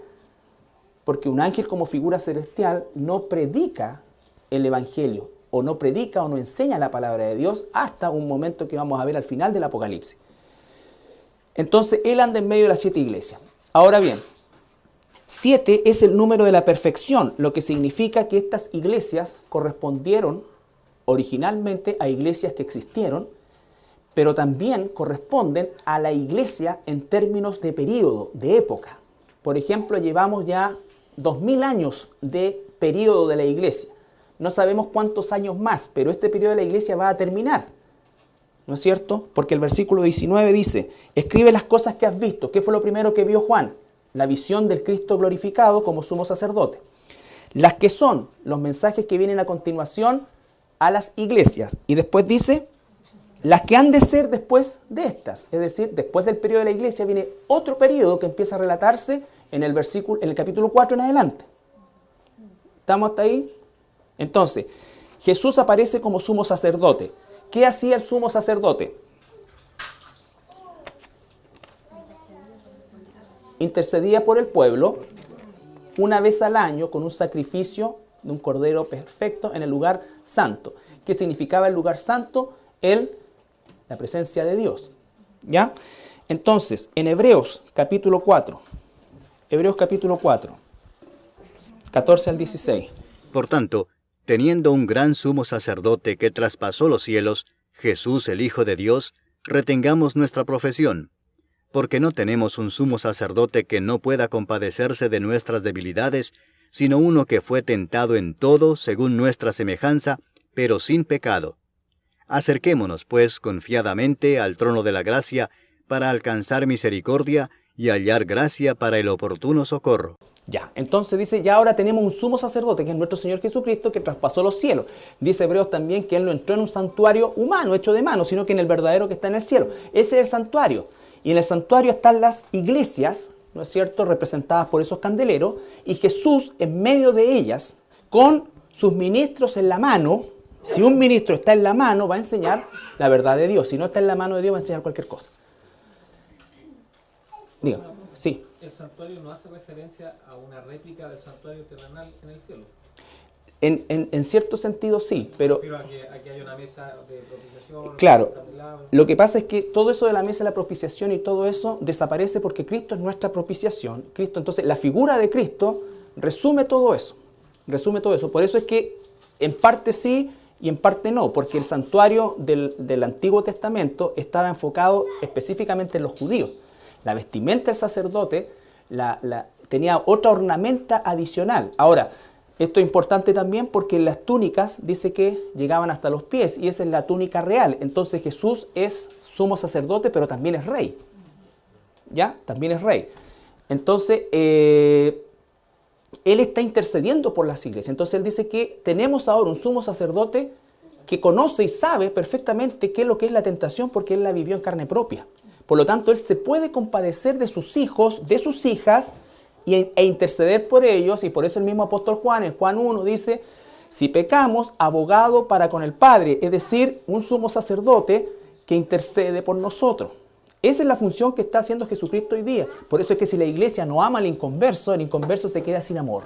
porque un ángel como figura celestial no predica el evangelio, o no predica o no enseña la palabra de Dios hasta un momento que vamos a ver al final del Apocalipsis. Entonces, él anda en medio de las 7 iglesias. Ahora bien, 7 es el número de la perfección, lo que significa que estas iglesias correspondieron originalmente a iglesias que existieron, pero también corresponden a la iglesia en términos de periodo, de época. Por ejemplo, llevamos ya 2000 años de periodo de la iglesia. no sabemos cuántos años más, pero este periodo de la iglesia va a terminar. ¿No es cierto? Porque el versículo 19 dice, escribe las cosas que has visto. ¿Qué fue lo primero que vio Juan? La visión del Cristo glorificado como sumo sacerdote. Las que son los mensajes que vienen a continuación a las iglesias. Y después dice, las que han de ser después de estas. Es decir, después del periodo de la iglesia viene otro periodo que empieza a relatarse en el capítulo 4 en adelante. ¿Estamos hasta ahí? Entonces, Jesús aparece como sumo sacerdote. ¿Qué hacía el sumo sacerdote? Intercedía por el pueblo una vez al año con un sacrificio de un cordero perfecto en el lugar santo. ¿Qué significaba el lugar santo? La presencia de Dios. ¿Ya? Entonces, en Hebreos capítulo 4, 14 al 16. Por tanto, teniendo un gran sumo sacerdote que traspasó los cielos, Jesús el Hijo de Dios, retengamos nuestra profesión, porque no tenemos un sumo sacerdote que no pueda compadecerse de nuestras debilidades, sino uno que fue tentado en todo según nuestra semejanza, pero sin pecado. Acerquémonos, pues, confiadamente al trono de la gracia, para alcanzar misericordia y hallar gracia para el oportuno socorro. Ya, entonces dice, ya ahora tenemos un sumo sacerdote, que es nuestro Señor Jesucristo, que traspasó los cielos. Dice Hebreos también que Él no entró en un santuario humano, hecho de mano, sino que en el verdadero que está en el cielo. Ese es el santuario. Y en el santuario están las iglesias, ¿no es cierto?, representadas por esos candeleros, y Jesús en medio de ellas, con sus ministros en la mano. Si un ministro está en la mano, va a enseñar la verdad de Dios. Si no está en la mano de Dios, va a enseñar cualquier cosa. Diga, sí. El santuario no hace referencia a una réplica del santuario terrenal en el cielo. En cierto sentido sí, pero... Pero aquí hay una mesa de propiciación. Claro, lo que pasa es que todo eso de la mesa de la propiciación y todo eso desaparece porque Cristo es nuestra propiciación. Entonces, la figura de Cristo resume todo eso. Por eso es que en parte sí y en parte no, porque el santuario del Antiguo Testamento estaba enfocado específicamente en los judíos. La vestimenta del sacerdote tenía otra ornamenta adicional. Ahora, esto es importante también porque las túnicas dice que llegaban hasta los pies y esa es la túnica real. Entonces Jesús es sumo sacerdote, pero también es rey. ¿Ya? También es rey. Entonces, Él está intercediendo por las iglesias. Entonces Él dice que tenemos ahora un sumo sacerdote que conoce y sabe perfectamente qué es lo que es la tentación porque Él la vivió en carne propia. Por lo tanto, Él se puede compadecer de sus hijos, de sus hijas, e interceder por ellos. Y por eso el mismo apóstol Juan, en Juan 1, dice, si pecamos, abogado para con el Padre. Es decir, un sumo sacerdote que intercede por nosotros. Esa es la función que está haciendo Jesucristo hoy día. Por eso es que si la iglesia no ama al inconverso, el inconverso se queda sin amor.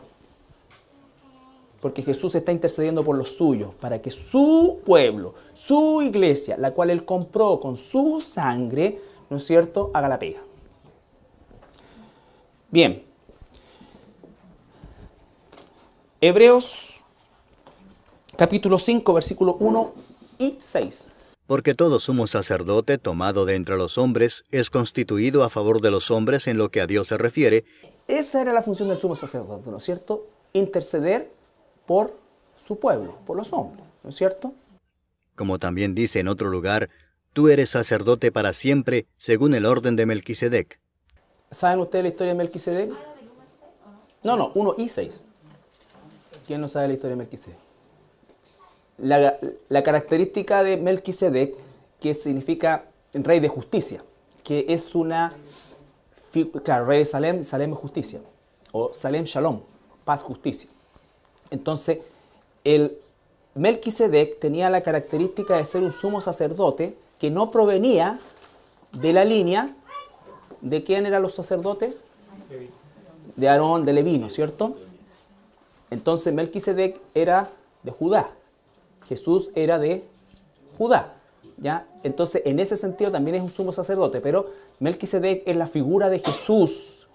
Porque Jesús está intercediendo por los suyos, para que su pueblo, su iglesia, la cual Él compró con su sangre, ¿no es cierto?, haga la pega. Bien. Hebreos capítulo 5, versículo 1 y 6. Porque todo sumo sacerdote tomado de entre los hombres es constituido a favor de los hombres en lo que a Dios se refiere. Esa era la función del sumo sacerdote, ¿no es cierto? Interceder por su pueblo, por los hombres, ¿no es cierto? Como también dice en otro lugar, tú eres sacerdote para siempre, según el orden de Melquisedec. ¿Saben ustedes la historia de Melquisedec? No, 1 y 6. ¿Quién no sabe la historia de Melquisedec? La característica de Melquisedec, que significa rey de justicia, que es una... Claro, rey de Salem, Salem es justicia, o Salem Shalom, paz, justicia. Entonces, el Melquisedec tenía la característica de ser un sumo sacerdote que no provenía de la línea de quién eran los sacerdotes, de Aarón, de Leví, ¿no es cierto? Entonces Melquisedec era de Judá, Jesús era de Judá, ¿ya? Entonces en ese sentido también es un sumo sacerdote, pero Melquisedec es la figura de Jesús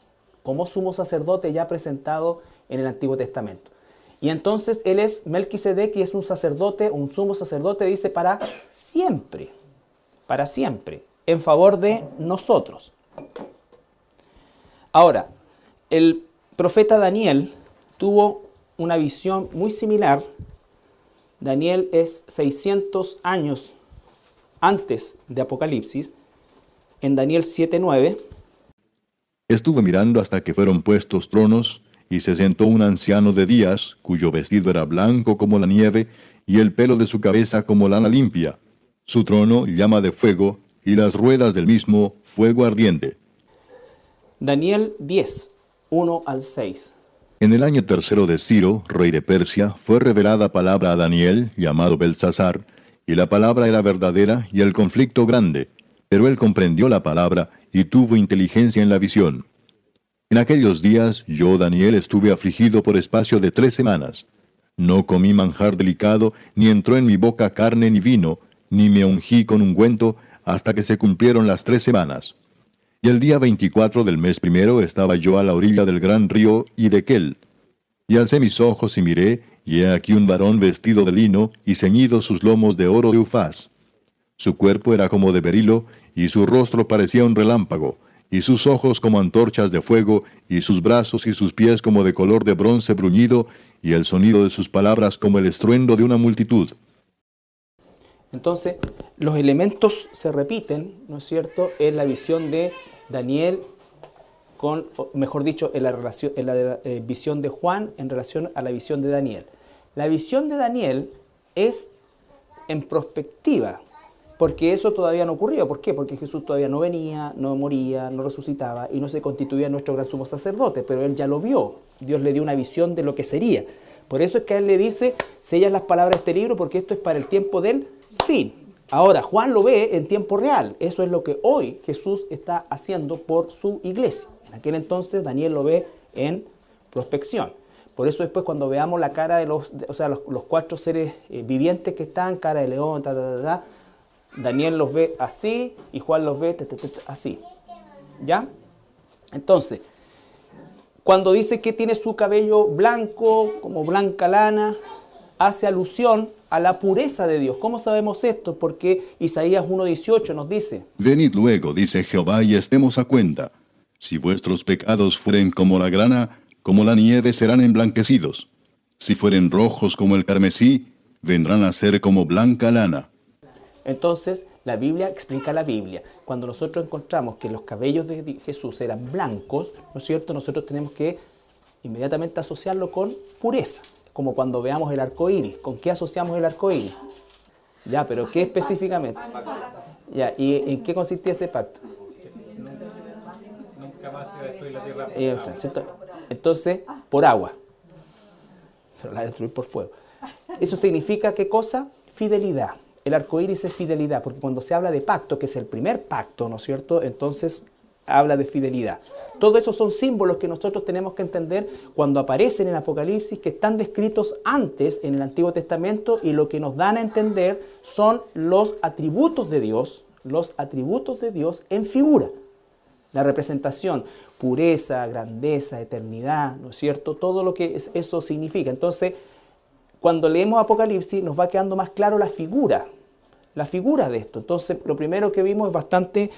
como sumo sacerdote ya presentado en el Antiguo Testamento. Y entonces él es Melquisedec y es un sacerdote, un sumo sacerdote, dice, para siempre, en favor de nosotros. Ahora, el profeta Daniel tuvo una visión muy similar Daniel es 600 años antes de Apocalipsis. En Daniel 7:9. Estuve mirando hasta que fueron puestos tronos, y se sentó un anciano de días, cuyo vestido era blanco como la nieve, y el pelo de su cabeza como lana limpia. Su trono llama de fuego, y las ruedas del mismo fuego ardiente. Daniel 10, 1 al 6. En el año tercero de Ciro, rey de Persia, fue revelada palabra a Daniel, llamado Belsasar, y la palabra era verdadera y el conflicto grande, pero él comprendió la palabra y tuvo inteligencia en la visión. En aquellos días yo, Daniel, estuve afligido por espacio de 3 semanas. No comí manjar delicado, ni entró en mi boca carne ni vino, ni me ungí con ungüento, hasta que se cumplieron las 3 semanas. Y el día 24 del mes primero estaba yo a la orilla del gran río Hiddekel. Y alcé mis ojos y miré, y he aquí un varón vestido de lino, y ceñidos sus lomos de oro de Ufaz. Su cuerpo era como de berilo, y su rostro parecía un relámpago, y sus ojos como antorchas de fuego, y sus brazos y sus pies como de color de bronce bruñido, y el sonido de sus palabras como el estruendo de una multitud. Entonces, los elementos se repiten, ¿no es cierto?, en la visión de Daniel con, mejor dicho, en la visión de Juan en relación a la visión de Daniel. La visión de Daniel es en perspectiva, porque eso todavía no ocurrió. ¿Por qué? Porque Jesús todavía no venía, no moría, no resucitaba y no se constituía nuestro gran sumo sacerdote, pero él ya lo vio. Dios le dio una visión de lo que sería. Por eso es que a él le dice, sellas las palabras de este libro porque esto es para el tiempo del fin. Ahora, Juan lo ve en tiempo real. Eso es lo que hoy Jesús está haciendo por su iglesia. En aquel entonces Daniel lo ve en prospección. Por eso después cuando veamos la cara de los 4 seres vivientes que están, cara de león, Daniel los ve así y Juan los ve así. ¿Ya? Entonces, cuando dice que tiene su cabello blanco, como blanca lana, hace alusión a la pureza de Dios. ¿Cómo sabemos esto? Porque Isaías 1:18 nos dice: Venid luego, dice Jehová, y estemos a cuenta. Si vuestros pecados fueren como la grana, como la nieve serán emblanquecidos. Si fueren rojos como el carmesí, vendrán a ser como blanca lana. Entonces, la Biblia explica la Biblia. Cuando nosotros encontramos que los cabellos de Jesús eran blancos, ¿no es cierto?, nosotros tenemos que inmediatamente asociarlo con pureza. Como cuando veamos el arco iris. ¿Con qué asociamos el arco iris? Ya, pero ¿qué específicamente? Ya, ¿y en qué consistía ese pacto? Nunca más se destruye la tierra por ¿Cierto? Entonces, por agua. Pero la destruir por fuego. Eso significa, ¿qué cosa? Fidelidad. El arco iris es fidelidad, porque cuando se habla de pacto, que es el primer pacto, ¿no es cierto?, entonces habla de fidelidad. Todo eso son símbolos que nosotros tenemos que entender cuando aparecen en Apocalipsis, que están descritos antes en el Antiguo Testamento, y lo que nos dan a entender son los atributos de Dios en figura. La representación, pureza, grandeza, eternidad, ¿no es cierto? Todo lo que eso significa. Entonces, cuando leemos Apocalipsis nos va quedando más claro la figura de esto. Entonces, lo primero que vimos es bastante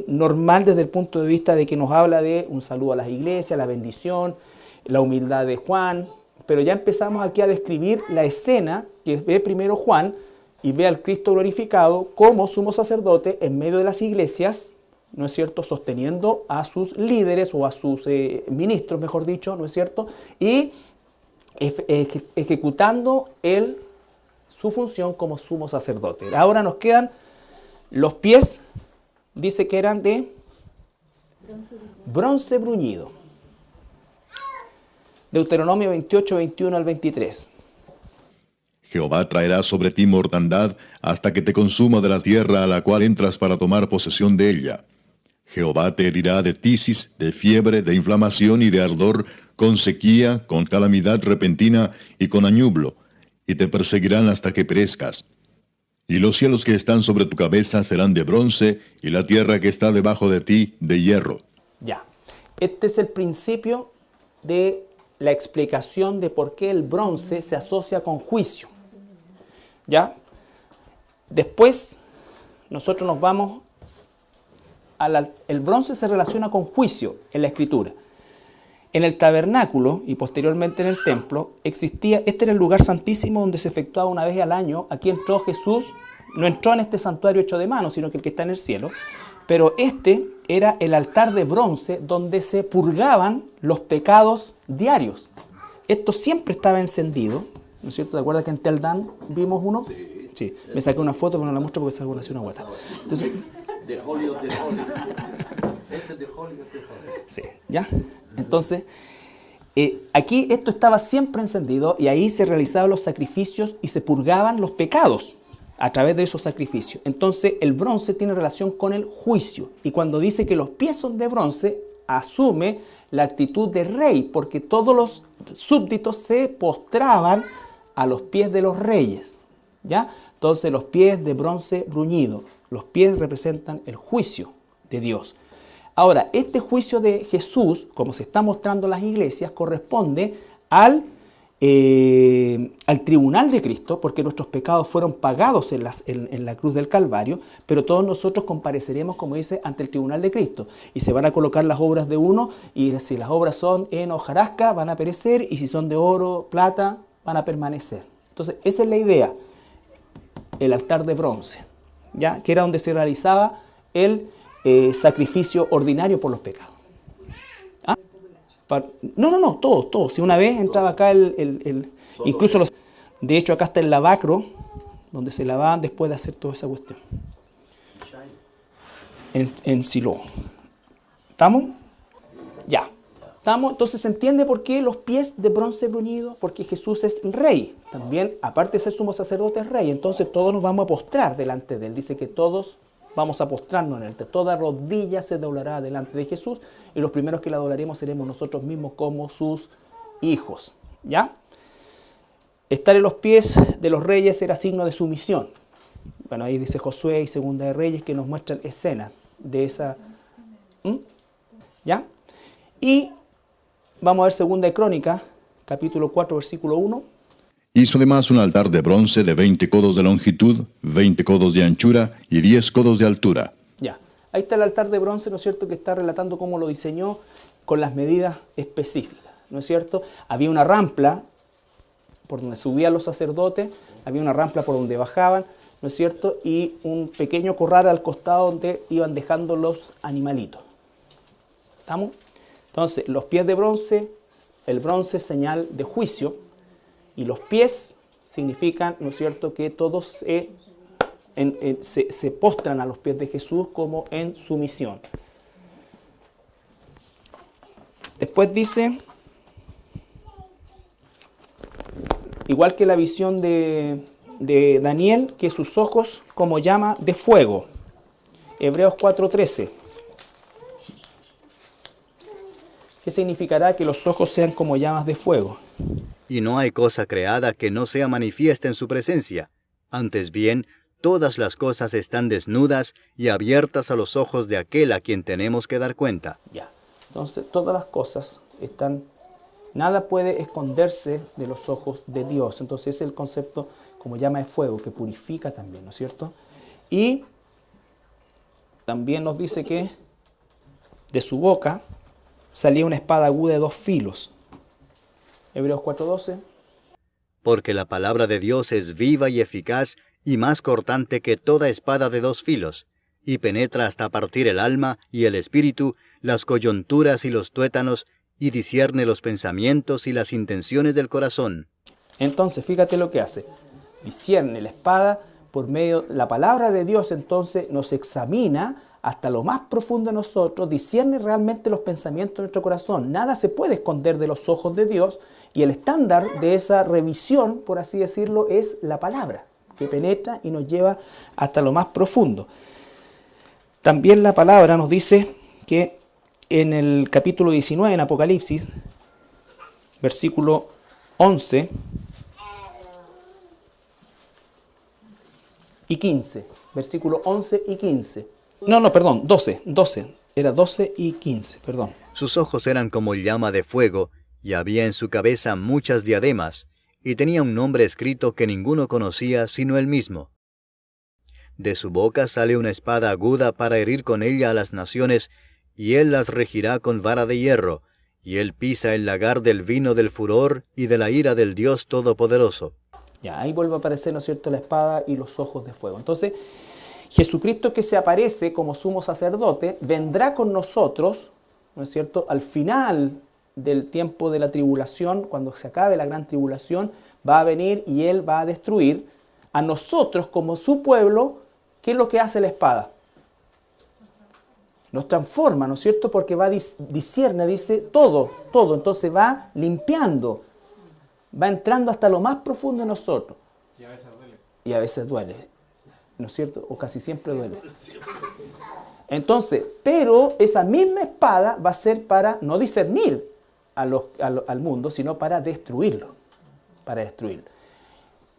normal desde el punto de vista de que nos habla de un saludo a las iglesias, la bendición, la humildad de Juan, pero ya empezamos aquí a describir la escena que ve primero Juan y ve al Cristo glorificado como sumo sacerdote en medio de las iglesias, ¿no es cierto?, sosteniendo a sus líderes o a sus ministros, mejor dicho, ¿no es cierto?, y ejecutando su función como sumo sacerdote. Ahora nos quedan los pies, dice que eran de bronce bruñido. Deuteronomio 28, 21 al 23. Jehová traerá sobre ti mortandad hasta que te consuma de la tierra a la cual entras para tomar posesión de ella. Jehová te herirá de tisis, de fiebre, de inflamación y de ardor, con sequía, con calamidad repentina y con añublo, y te perseguirán hasta que perezcas. Y los cielos que están sobre tu cabeza serán de bronce, y la tierra que está debajo de ti de hierro. Ya, este es el principio de la explicación de por qué el bronce se asocia con juicio. ¿Ya? Después, nosotros nos vamos el bronce se relaciona con juicio en la Escritura. En el tabernáculo y posteriormente en el templo existía, este era el lugar santísimo donde se efectuaba una vez al año. Aquí entró Jesús, no entró en este santuario hecho de mano, sino que el que está en el cielo. Pero este era el altar de bronce donde se purgaban los pecados diarios. Esto siempre estaba encendido, ¿no es cierto? ¿Te acuerdas que en Tel Dan vimos uno? Sí. Me saqué una foto, pero no la muestro porque salgo así una guata. Entonces, The Holy of the Holy. Ese es The Holy of the Holy. sí, ¿ya? Entonces, aquí esto estaba siempre encendido y ahí se realizaban los sacrificios y se purgaban los pecados a través de esos sacrificios. Entonces, el bronce tiene relación con el juicio. Y cuando dice que los pies son de bronce, asume la actitud de rey, porque todos los súbditos se postraban a los pies de los reyes, ¿ya? Entonces, los pies de bronce bruñido, los pies representan el juicio de Dios. Ahora, este juicio de Jesús, como se está mostrando en las iglesias, corresponde al tribunal de Cristo, porque nuestros pecados fueron pagados en la cruz del Calvario, pero todos nosotros compareceremos, como dice, ante el tribunal de Cristo. Y se van a colocar las obras de uno, y si las obras son en hojarasca, van a perecer, y si son de oro, plata, van a permanecer. Entonces, esa es la idea, el altar de bronce, ¿ya? Que era donde se realizaba el sacrificio ordinario por los pecados. ¿Ah? No, todos. Si una vez entraba acá incluso los... De hecho, acá está el lavacro, donde se lavaban después de hacer toda esa cuestión. En Silo. ¿Estamos? Ya. ¿Estamos? Entonces se entiende por qué los pies de bronce bruñido, porque Jesús es rey. También, aparte de ser sumo sacerdote, es rey. Entonces todos nos vamos a postrar delante de él. Dice que todos vamos a postrarnos en él. Toda rodilla se doblará delante de Jesús y los primeros que la doblaremos seremos nosotros mismos como sus hijos. ¿Ya? Estar en los pies de los reyes era signo de sumisión. Bueno, ahí dice Josué y Segunda de Reyes que nos muestran escenas de esa... ¿Ya? Y vamos a ver Segunda de Crónicas, capítulo 4, versículo 1. Hizo además un altar de bronce de 20 codos de longitud, 20 codos de anchura y 10 codos de altura. Ya, ahí está el altar de bronce, ¿no es cierto?, que está relatando cómo lo diseñó con las medidas específicas, ¿no es cierto? Había una rampla por donde subían los sacerdotes, había una rampla por donde bajaban, ¿no es cierto?, y un pequeño corral al costado donde iban dejando los animalitos. ¿Estamos? Entonces, los pies de bronce, el bronce es señal de juicio, y los pies significan, ¿no es cierto?, que todos se postran a los pies de Jesús como en sumisión. Después dice, igual que la visión de Daniel, que sus ojos como llama de fuego. Hebreos 4:13. ¿Qué significará que los ojos sean como llamas de fuego? Y no hay cosa creada que no sea manifiesta en su presencia. Antes bien, todas las cosas están desnudas y abiertas a los ojos de aquel a quien tenemos que dar cuenta. Ya. Entonces, todas las cosas están... Nada puede esconderse de los ojos de Dios. Entonces, ese es el concepto como llama de fuego, que purifica también, ¿no es cierto? Y también nos dice que de su boca salía una espada aguda de 2 filos. Hebreos 4:12. Porque la palabra de Dios es viva y eficaz y más cortante que toda espada de 2 filos, y penetra hasta partir el alma y el espíritu, las coyunturas y los tuétanos, y discierne los pensamientos y las intenciones del corazón. Entonces, fíjate lo que hace. Discierne la espada por medio de la palabra de Dios, entonces nos examina hasta lo más profundo de nosotros, discierne realmente los pensamientos de nuestro corazón. Nada se puede esconder de los ojos de Dios, y el estándar de esa revisión, por así decirlo, es la palabra, que penetra y nos lleva hasta lo más profundo. También la palabra nos dice que en el capítulo 19, en Apocalipsis, versículo 11 y 15, versículo 11 y 15. No, perdón, 12, era 12 y 15, perdón. Sus ojos eran como llama de fuego, y había en su cabeza muchas diademas, y tenía un nombre escrito que ninguno conocía sino él mismo. De su boca sale una espada aguda para herir con ella a las naciones, y él las regirá con vara de hierro, y él pisa el lagar del vino del furor y de la ira del Dios Todopoderoso. Ya, ahí vuelve a aparecer, ¿no es cierto?, la espada y los ojos de fuego. Entonces, Jesucristo, que se aparece como sumo sacerdote, vendrá con nosotros, ¿no es cierto?, al final del tiempo de la tribulación, cuando se acabe la gran tribulación, va a venir y Él va a destruir a nosotros como su pueblo. ¿Qué es lo que hace la espada? Nos transforma, ¿no es cierto?, porque va discierne, dice todo, entonces va limpiando, va entrando hasta lo más profundo de nosotros. Y a veces duele. Y a veces duele, ¿no es cierto?, o casi siempre duele. Entonces, pero esa misma espada va a ser para no discernir al mundo, sino para destruirlo,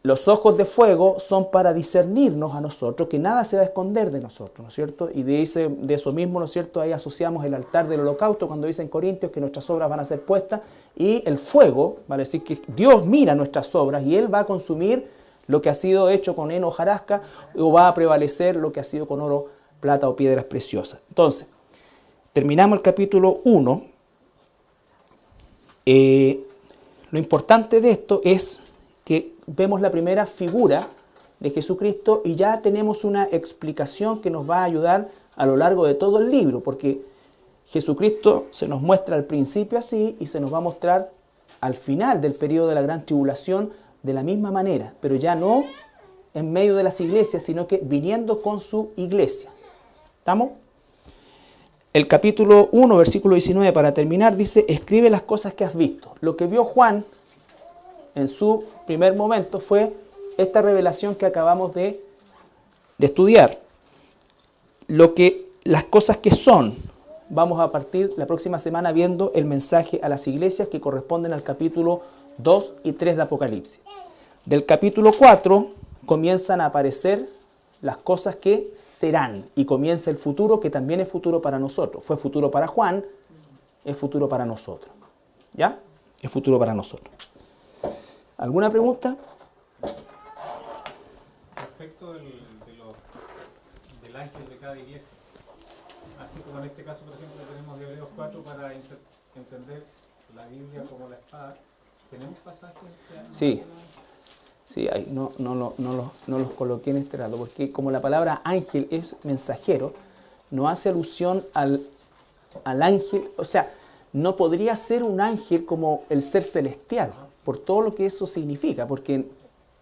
Los ojos de fuego son para discernirnos a nosotros, que nada se va a esconder de nosotros, ¿no es cierto? Y de eso mismo, ¿no es cierto?, ahí asociamos el altar del holocausto, cuando dice en Corintios que nuestras obras van a ser puestas, y el fuego, vale decir que Dios mira nuestras obras y Él va a consumir lo que ha sido hecho con heno o hojarasca, o va a prevalecer lo que ha sido con oro, plata o piedras preciosas. Entonces, terminamos el capítulo 1. Lo importante de esto es que vemos la primera figura de Jesucristo y ya tenemos una explicación que nos va a ayudar a lo largo de todo el libro, porque Jesucristo se nos muestra al principio así y se nos va a mostrar al final del periodo de la gran tribulación de la misma manera, pero ya no en medio de las iglesias, sino que viniendo con su iglesia. ¿Estamos? El capítulo 1, versículo 19, para terminar, dice: escribe las cosas que has visto. Lo que vio Juan en su primer momento fue esta revelación que acabamos de estudiar. Las cosas que son, vamos a partir la próxima semana viendo el mensaje a las iglesias que corresponden al capítulo 2 y 3 de Apocalipsis. Del capítulo 4 comienzan a aparecer las cosas que serán y comienza el futuro, que también es futuro para nosotros. Fue futuro para Juan, es futuro para nosotros. ¿Ya? Es futuro para nosotros. ¿Alguna pregunta? Respecto del ángel de cada iglesia. Así como en este caso, por ejemplo, tenemos de Hebreos 4 para entender la Biblia como la espada. ¿Tenemos pasajes? Sí. Sí, no los coloqué en este lado, porque como la palabra ángel es mensajero, no hace alusión al ángel, o sea, no podría ser un ángel como el ser celestial, por todo lo que eso significa, porque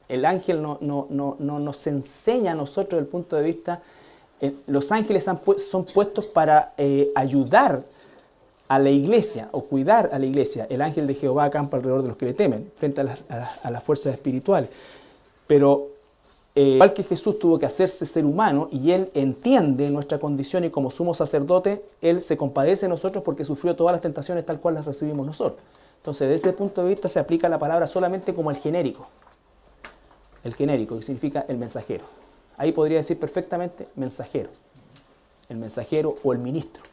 el ángel no nos enseña a nosotros desde el punto de vista, los ángeles son puestos para ayudar a la iglesia o cuidar a la iglesia. El ángel de Jehová acampa alrededor de los que le temen, frente a las fuerzas espirituales. Pero igual que Jesús tuvo que hacerse ser humano y Él entiende nuestra condición y como sumo sacerdote, Él se compadece de nosotros porque sufrió todas las tentaciones tal cual las recibimos nosotros. Entonces, desde ese punto de vista se aplica la palabra solamente como el genérico. El genérico, que significa el mensajero. Ahí podría decir perfectamente mensajero. El mensajero o el ministro.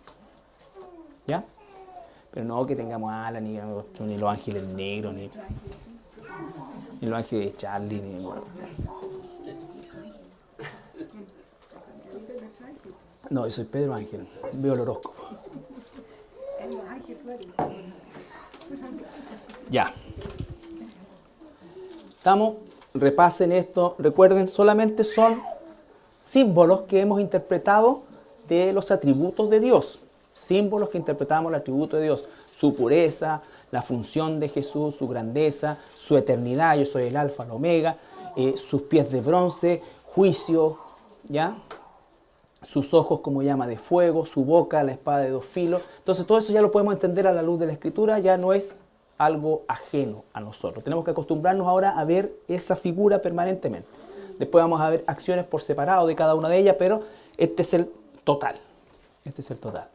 ¿Ya? Pero no que tengamos alas, ni los ángeles negros, ni los ángeles de Charlie, ni bueno. No, yo soy Pedro Ángel, veo el horóscopo. Ya. ¿Estamos? Repasen esto. Recuerden, solamente son símbolos que hemos interpretado de los atributos de Dios. Símbolos que interpretamos el atributo de Dios, su pureza, la función de Jesús, su grandeza, su eternidad, yo soy el alfa, el omega, sus pies de bronce, juicio, ¿ya? Sus ojos como llama de fuego, su boca, la espada de dos filos. Entonces todo eso ya lo podemos entender a la luz de la Escritura, ya no es algo ajeno a nosotros. Tenemos que acostumbrarnos ahora a ver esa figura permanentemente. Después vamos a ver acciones por separado de cada una de ellas, pero este es el total. Este es el total.